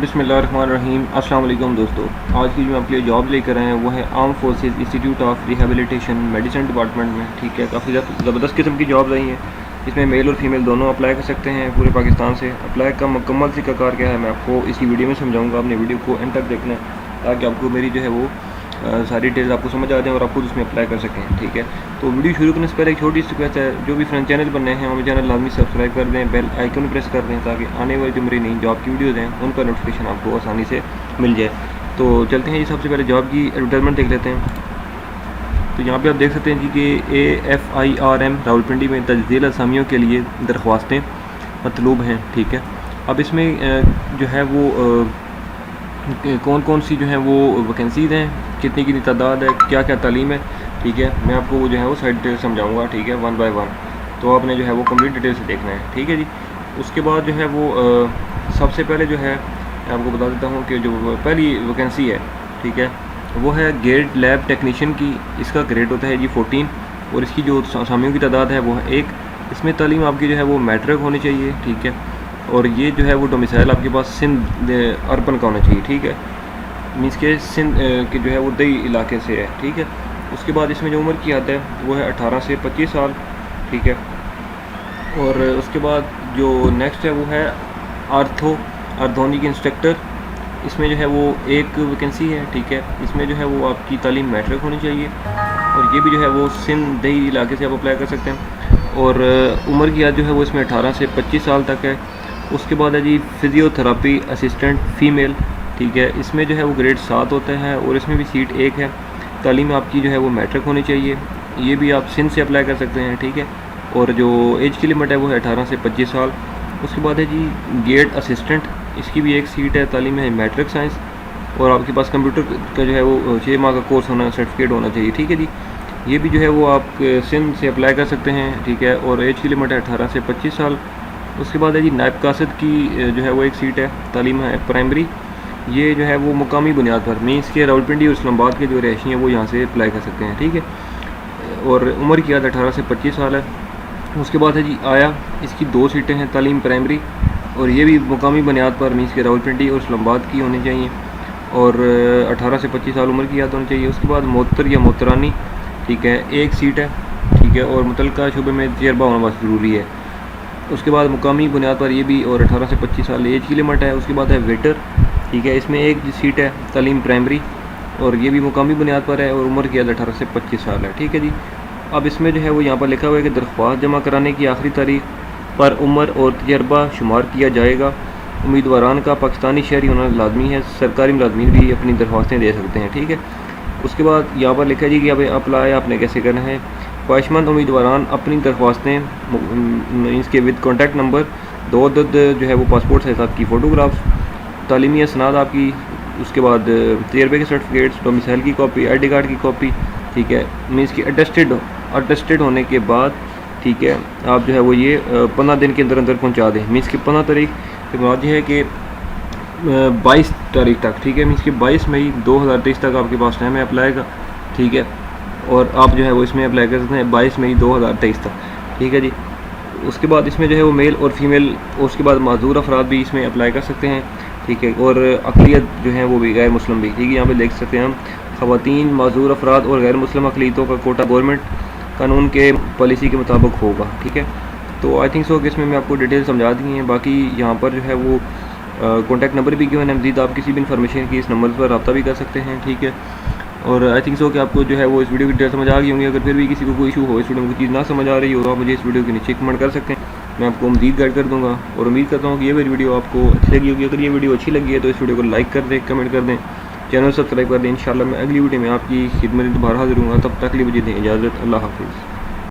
बिस्मिल्लाहिर्रहमानिर्रहीम। अस्सलाम वालेकुम दोस्तों, आज की जो मैं आपके लिए जॉब लेकर आए हैं वो है arm forces institute of rehabilitation medicine department में। ठीक है, काफ़ी ज़बरदस्त किस्म की जॉब आई हैं। इसमें मेल और फीमेल दोनों अप्लाई कर सकते हैं पूरे पाकिस्तान से। अप्लाई का मुकम्मल तरीक़ाकार क्या है मैं आपको इसी वीडियो में समझाऊँगा। आपने वीडियो को एंड तक देखना है ताकि आपको मेरी जो है वो सारी डिटेल्स आपको समझ आ जाएँ और आप खुद उसमें अप्लाई कर सकें। ठीक है, तो वीडियो शुरू करने से पहले एक छोटी सी रिक्वेस्ट है, जो भी फ्रेंड चैनल बने हैं वो चैनल लाजमी सब्सक्राइब कर दें, बेल आइकन प्रेस कर दें ताकि आने वाली जो मेरी नई जॉब की वीडियोज़ हैं उनका नोटिफिकेशन आपको आसानी से मिल जाए। तो चलते हैं जी, सबसे पहले जॉब की एडवर्टाइजमेंट देख लेते हैं। तो यहाँ पे आप देख सकते हैं जी कि AFIRM रावलपिंडी में तजदील असामियों के लिए दरख्वास्तें मतलूब हैं। ठीक है, अब इसमें जो है वो कौन कौन सी जो है वो वैकेंसीज़ हैं, कितनी तादाद है, क्या क्या तालीम है। ठीक है, मैं आपको वो जो है वो सारी डिटेल समझाऊंगा। ठीक है, वन बाय वन, तो आपने जो है वो कंप्लीट डिटेल से देखना है। ठीक है जी, उसके बाद जो है वो सबसे पहले जो है मैं आपको बता देता हूँ कि जो पहली वैकेंसी है, ठीक है, वो है गेट लैब टेक्नीशियन की। इसका ग्रेड होता है जी 14 और इसकी जो असामियों की तादाद है वो है 1। इसमें तालीम आपकी जो है वो मैट्रिक होनी चाहिए। ठीक है, और ये जो है वो डोमिसाइल आपके पास सिंध अर्बन का होना चाहिए। ठीक है, मीन्स के सिंध के जो है वो दई इलाके से है। ठीक है, उसके बाद इसमें जो उम्र की हद है वो है 18 से 25 साल। ठीक है, और उसके बाद जो नेक्स्ट है वो है आर्थोनिक इंस्ट्रक्टर। इसमें जो है वो एक वैकेंसी है। ठीक है, इसमें जो है वो आपकी तालीम मैट्रिक होनी चाहिए और ये भी जो है वो सिंध दई इलाके से आप अप्लाई कर सकते हैं। और उम्र की हद जो है वो इसमें 18 से 25 साल तक है। उसके बाद है जी फिजियोथेरापी असिस्टेंट फ़ीमेल। ठीक है, इसमें जो है वो ग्रेड 7 होता है और इसमें भी सीट 1 है। तालीम आपकी जो है वो मैट्रिक होनी चाहिए। ये भी आप सिंध से अप्लाई कर सकते हैं। ठीक है, और जो एज की लिमिट है वो है 18 से 25 साल। उसके बाद है जी गेट असिस्टेंट, इसकी भी एक सीट है। तालीम है मैट्रिक साइंस और आपके पास कंप्यूटर का जो है वो 6 माह का कोर्स होना, सर्टिफिकेट होना चाहिए। ठीक है जी, ये भी जो है वो आप सिंध से अप्लाई कर सकते हैं। ठीक है, और एज की लिमिट है 18 से 25 साल। उसके बाद है जी नायब कासिद की जो है वो एक सीट है। तालीम है प्राइमरी। ये जो है वो मुकामी बुनियाद पर मीन्स के रावलपिंडी और इस्लामाबाद के जो रहायशी हैं वो यहाँ से अप्लाई कर सकते हैं। ठीक है, और उम्र की हद 18 से 25 साल है। उसके बाद है जी आया, इसकी 2 सीटें हैं। तालीम प्राइमरी और ये भी मुकामी बुनियाद पर मीन्स के रावलपिंडी और इस्लामाबाद की होनी चाहिए और 18 से 25 साल उम्र की हद होनी चाहिए। उसके बाद मोहतर या मोहतरानी, ठीक है, एक सीट है। ठीक है, और मुतल्लिका शूबे में तजर्बा होना बहुत ज़रूरी है। उसके बाद मुकामी बुनियाद पर ये भी और 18 से 25 साल एज की लिमिट है। उसके बाद है वेटर। ठीक है, इसमें एक सीट है। तालीम प्राइमरी और ये भी मुकामी बुनियाद पर है और उम्र की हद 18 से 25 साल है। ठीक है जी, अब इसमें जो है वो यहाँ पर लिखा हुआ है कि दरख्वास्त जमा कराने की आखिरी तारीख पर उम्र और तजर्बा शुमार किया जाएगा। उम्मीदवारान का पाकिस्तानी शहरी होना लाजमी है। सरकारी मुलाजमीन भी अपनी दरख्वास्तें दे सकते हैं। ठीक है, उसके बाद यहाँ पर लिखा है जी कि अब अप्लाई आपने कैसे करना है। ख्वाहिशमंद उम्मीदवारान अपनी दरख्वास्तें इसके विद कॉन्टैक्ट नंबर, 2 अदद जो है वो पासपोर्ट साइज़ आपकी फ़ोटोग्राफ्स, तालीमी असनाद आपकी, उसके बाद तजर्बे के सर्टिफिकेट्स, डोमिसाइल की कॉपी, ID कार्ड की कॉपी। ठीक है, मीन्स की अटेस्टेड होने के बाद, ठीक है, आप जो है वो ये 15 दिन के अंदर पहुंचा दें। मीन्स की 15 तारीख के बाद ये है कि 22 तारीख तक। ठीक है, मीन्स की 22 मई 2023 तक आपके पास टाइम है अप्लाई का। ठीक है, और आप जो है वो इसमें अप्लाई कर सकते हैं 22 मई 2023 तक। ठीक है जी, उसके बाद इसमें जो है वो मेल और फीमेल, उसके बाद माजूर अफराद भी इसमें अप्लाई कर सकते हैं। ठीक है, और अक़लियत जो है वो भी गैर मुस्लिम भी। ठीक है, यहाँ पे देख सकते हैं हम ख़वातीन, माजूर अफराद और गैर मुस्लिम अक़लियतों का कोटा गवर्नमेंट कानून के पॉलिसी के मुताबिक होगा। ठीक है, तो आई थिंक सो कि इसमें मैं आपको डिटेल समझा दी हैं। बाकी यहाँ पर जो है वो कॉन्टैक्ट नंबर भी गिवन है। मज़ीद आप किसी भी इन्फॉर्मेशन की इस नंबर पर रब्ता भी कर सकते हैं। ठीक है, और आई थिंक सो कि आपको जो है वो इस वीडियो की डिटेल समझ आ गई होंगी। अगर फिर भी किसी को कोई इशू हो, इस वीडियो में कोई चीज़ ना समझ आ रही हो तो आप मुझे इस वीडियो के नीचे कमेंट कर सकते हैं, मैं आपको मज़ीद गाइड कर दूँगा। और उम्मीद करता हूँ कि ये मेरी वीडियो आपको अच्छी लगी होगी। अगर ये वीडियो अच्छी लगी है तो इस वीडियो को लाइक कर दें, कमेंट कर दें, चैनल सब्सक्राइब कर दें। इंशाल्लाह मैं अगली वीडियो में आपकी खिदमत में दोबारा हाज़िर हूँगा। तब तक के लिए मुझे दें इजाज़त। अल्लाह हाफ़िज़।